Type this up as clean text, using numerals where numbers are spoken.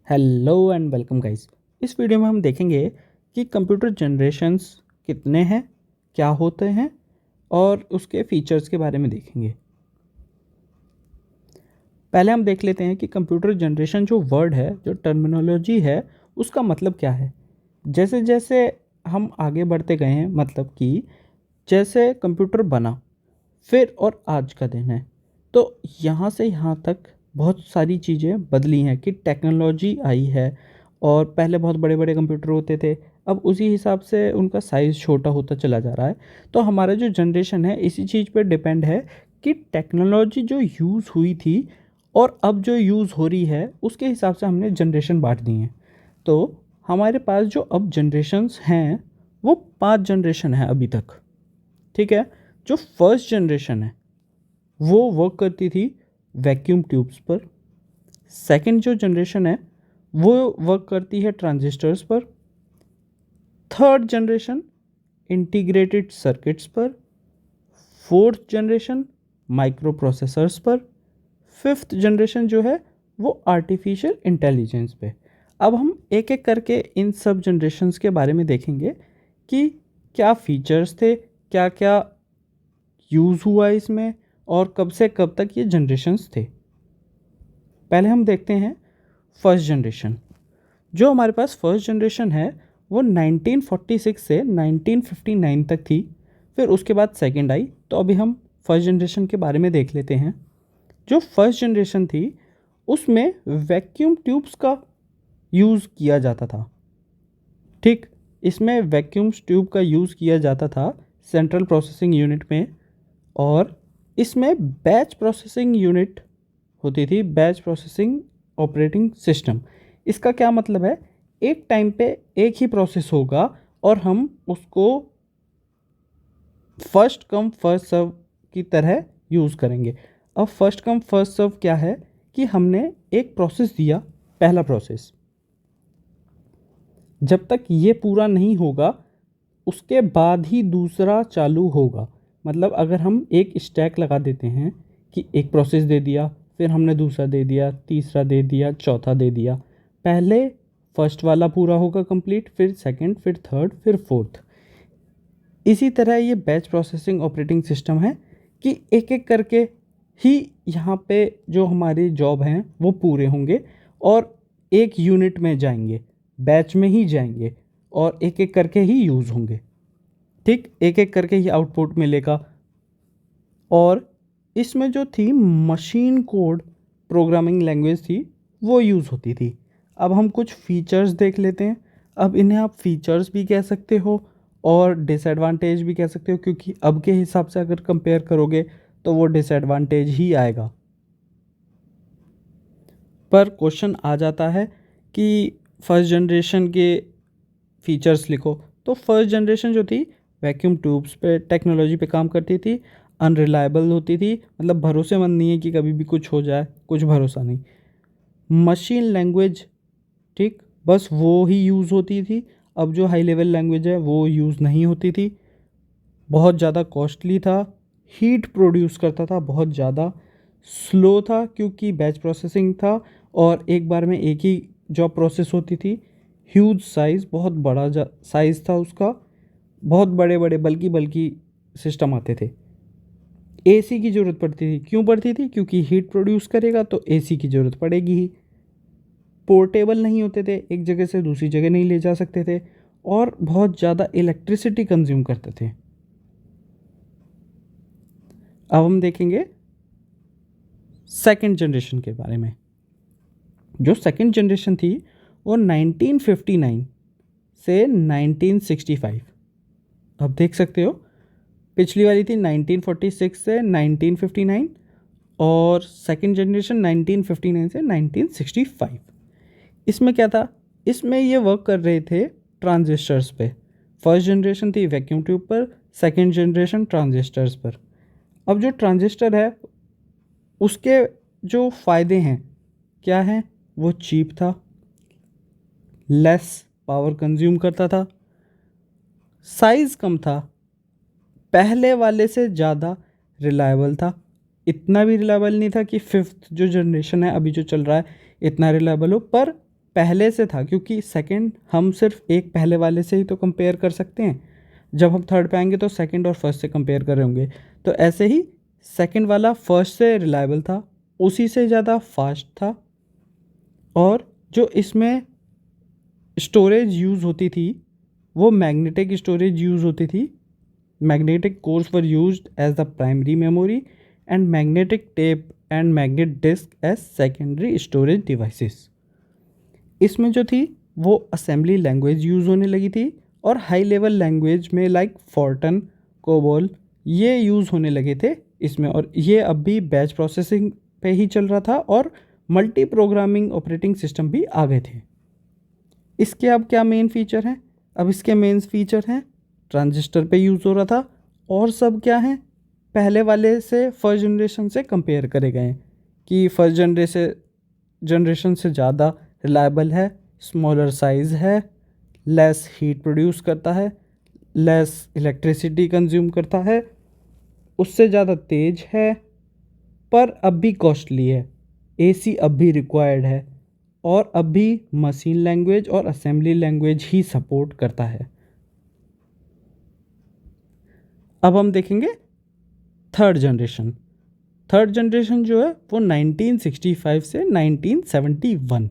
Hello and welcome guys. इस video में हम देखेंगे कि कंप्यूटर जनरेशन्स कितने हैं, क्या होते हैं और उसके फीचर्स के बारे में देखेंगे। पहले हम देख लेते हैं कि कंप्यूटर जनरेशन जो वर्ड है, जो टर्मिनोलॉजी है, उसका मतलब क्या है। जैसे जैसे हम आगे बढ़ते गए हैं, मतलब कि जैसे कंप्यूटर बना फिर और आज का दिन है, तो यहाँ से यहाँ तक बहुत सारी चीज़ें बदली हैं कि टेक्नोलॉजी आई है। और पहले बहुत बड़े बड़े कंप्यूटर होते थे, अब उसी हिसाब से उनका साइज़ छोटा होता चला जा रहा है। तो हमारा जो जनरेशन है इसी चीज़ पे डिपेंड है कि टेक्नोलॉजी जो यूज़ हुई थी और अब जो यूज़ हो रही है उसके हिसाब से हमने जनरेशन बांट दी हैं। तो हमारे पास जो अब जनरेशन्स हैं वो 5 जनरेशन है अभी तक। ठीक है। जो फर्स्ट जनरेशन है वो वर्क करती थी वैक्यूम ट्यूब्स पर। सेकंड जो जनरेशन है वो वर्क करती है ट्रांजिस्टर्स पर। थर्ड जनरेशन इंटीग्रेटेड सर्किट्स पर। फोर्थ जनरेशन माइक्रो प्रोसेसर्स पर। फिफ्थ जनरेशन जो है वो आर्टिफिशियल इंटेलिजेंस पे। अब हम एक एक करके इन सब जनरेशन्स के बारे में देखेंगे कि क्या फीचर्स थे, क्या क्या यूज़ हुआ इसमें और कब से कब तक ये जनरेशन्स थे। पहले हम देखते हैं फर्स्ट जनरेशन। जो हमारे पास फर्स्ट जनरेशन है वो 1946 से 1959 तक थी। फिर उसके बाद सेकंड आई, तो अभी हम फर्स्ट जनरेशन के बारे में देख लेते हैं। जो फर्स्ट जनरेशन थी उसमें वैक्यूम ट्यूब्स का यूज़ किया जाता था। ठीक, इसमें वैक्यूम ट्यूब का यूज़ किया जाता था सेंट्रल प्रोसेसिंग यूनिट में। और इसमें बैच प्रोसेसिंग यूनिट होती थी, बैच प्रोसेसिंग ऑपरेटिंग सिस्टम। इसका क्या मतलब है, एक टाइम पे एक ही प्रोसेस होगा और हम उसको फर्स्ट कम फर्स्ट सर्व की तरह यूज़ करेंगे। अब फर्स्ट कम फर्स्ट सर्व क्या है कि हमने एक प्रोसेस दिया, पहला प्रोसेस, जब तक ये पूरा नहीं होगा उसके बाद ही दूसरा चालू होगा। मतलब अगर हम एक स्टैक लगा देते हैं कि एक प्रोसेस दे दिया, फिर हमने दूसरा दे दिया, तीसरा दे दिया, चौथा दे दिया, पहले फर्स्ट वाला पूरा होगा कंप्लीट, फिर सेकंड, फिर थर्ड, फिर फोर्थ। इसी तरह ये बैच प्रोसेसिंग ऑपरेटिंग सिस्टम है कि एक एक करके ही यहाँ पे जो हमारी जॉब हैं वो पूरे होंगे और एक यूनिट में जाएंगे, बैच में ही जाएंगे और एक एक करके ही यूज़ होंगे। ठीक, एक एक करके ही आउटपुट मिलेगा। और इसमें जो थी मशीन कोड प्रोग्रामिंग लैंग्वेज थी वो यूज़ होती थी। अब हम कुछ फीचर्स देख लेते हैं। अब इन्हें आप फीचर्स भी कह सकते हो और डिसएडवांटेज भी कह सकते हो, क्योंकि अब के हिसाब से अगर कंपेयर करोगे तो वो डिसएडवांटेज ही आएगा। पर क्वेश्चन आ जाता है कि फर्स्ट जनरेशन के फीचर्स लिखो। तो फर्स्ट जनरेशन जो थी वैक्यूम ट्यूब्स पे टेक्नोलॉजी पे काम करती थी, अनरिलायबल होती थी, मतलब भरोसेमंद नहीं है कि कभी भी कुछ हो जाए, कुछ भरोसा नहीं। मशीन लैंग्वेज, ठीक, बस वो ही यूज़ होती थी। अब जो हाई लेवल लैंग्वेज है वो यूज़ नहीं होती थी। बहुत ज़्यादा कॉस्टली था, हीट प्रोड्यूस करता था, बहुत ज़्यादा स्लो था क्योंकि बैच प्रोसेसिंग था और एक बार में एक ही जॉब प्रोसेस होती थी। ह्यूज साइज़, बहुत बड़ा साइज़ था उसका, बहुत बड़े बड़े बल्कि बल्कि सिस्टम आते थे। एसी की ज़रूरत पड़ती थी, क्यों पड़ती थी, क्योंकि हीट प्रोड्यूस करेगा तो एसी की ज़रूरत पड़ेगी ही। पोर्टेबल नहीं होते थे, एक जगह से दूसरी जगह नहीं ले जा सकते थे और बहुत ज़्यादा इलेक्ट्रिसिटी कंज्यूम करते थे। अब हम देखेंगे सेकंड जनरेशन के बारे में। जो सेकंड जनरेशन थी वो 1959 से 1965। अब देख सकते हो, पिछली वाली थी 1946 से 1959 और सेकंड जनरेशन 1959 से 1965। इसमें क्या था, इसमें ये वर्क कर रहे थे ट्रांजिस्टर्स पे। फर्स्ट जनरेशन थी वैक्यूम ट्यूब पर, सेकंड जनरेशन ट्रांजिस्टर्स पर। अब जो ट्रांजिस्टर है उसके जो फ़ायदे हैं क्या हैं, वो चीप था, लेस पावर कंज्यूम करता था, साइज़ कम था, पहले वाले से ज़्यादा रिलायबल था। इतना भी रिलायबल नहीं था कि फिफ्थ जो जनरेशन है अभी जो चल रहा है इतना रिलायबल हो, पर पहले से था, क्योंकि सेकंड हम सिर्फ एक पहले वाले से ही तो कंपेयर कर सकते हैं। जब हम थर्ड पे आएंगे तो सेकंड और फर्स्ट से कंपेयर कर रहे होंगे। तो ऐसे ही सेकंड वाला फर्स्ट से रिलायबल था, उसी से ज़्यादा फास्ट था, और जो इसमें स्टोरेज यूज़ होती थी वो मैग्नेटिक स्टोरेज यूज़ होती थी। Magnetic cores were used as the primary memory and magnetic tape and magnet disk as secondary storage devices. इसमें जो थी वो असेंबली लैंग्वेज यूज़ होने लगी थी, और हाई लेवल लैंग्वेज में लाइक फॉर्टन, कोबोल ये यूज़ होने लगे थे इसमें। और ये अब भी बैच प्रोसेसिंग पे ही चल रहा था, और मल्टी प्रोग्रामिंग ऑपरेटिंग सिस्टम भी आ गए थे। इसके अब क्या मेन फीचर हैं? अब इसके मेन फीचर हैं ट्रांजिस्टर पे यूज़ हो रहा था, और सब क्या हैं पहले वाले से फर्स्ट जनरेशन से कंपेयर करे गए हैं कि फर्स्ट जनरेशन से ज़्यादा रिलायबल है, स्मॉलर साइज़ है, लेस हीट प्रोड्यूस करता है, लेस इलेक्ट्रिसिटी कंज्यूम करता है, उससे ज़्यादा तेज है, पर अब भी कॉस्टली है, एसी अब भी रिक्वायर्ड है, और अब भी मशीन लैंग्वेज और असेंबली लैंग्वेज ही सपोर्ट करता है। अब हम देखेंगे थर्ड जनरेशन। थर्ड जनरेशन जो है वो 1965 से 1971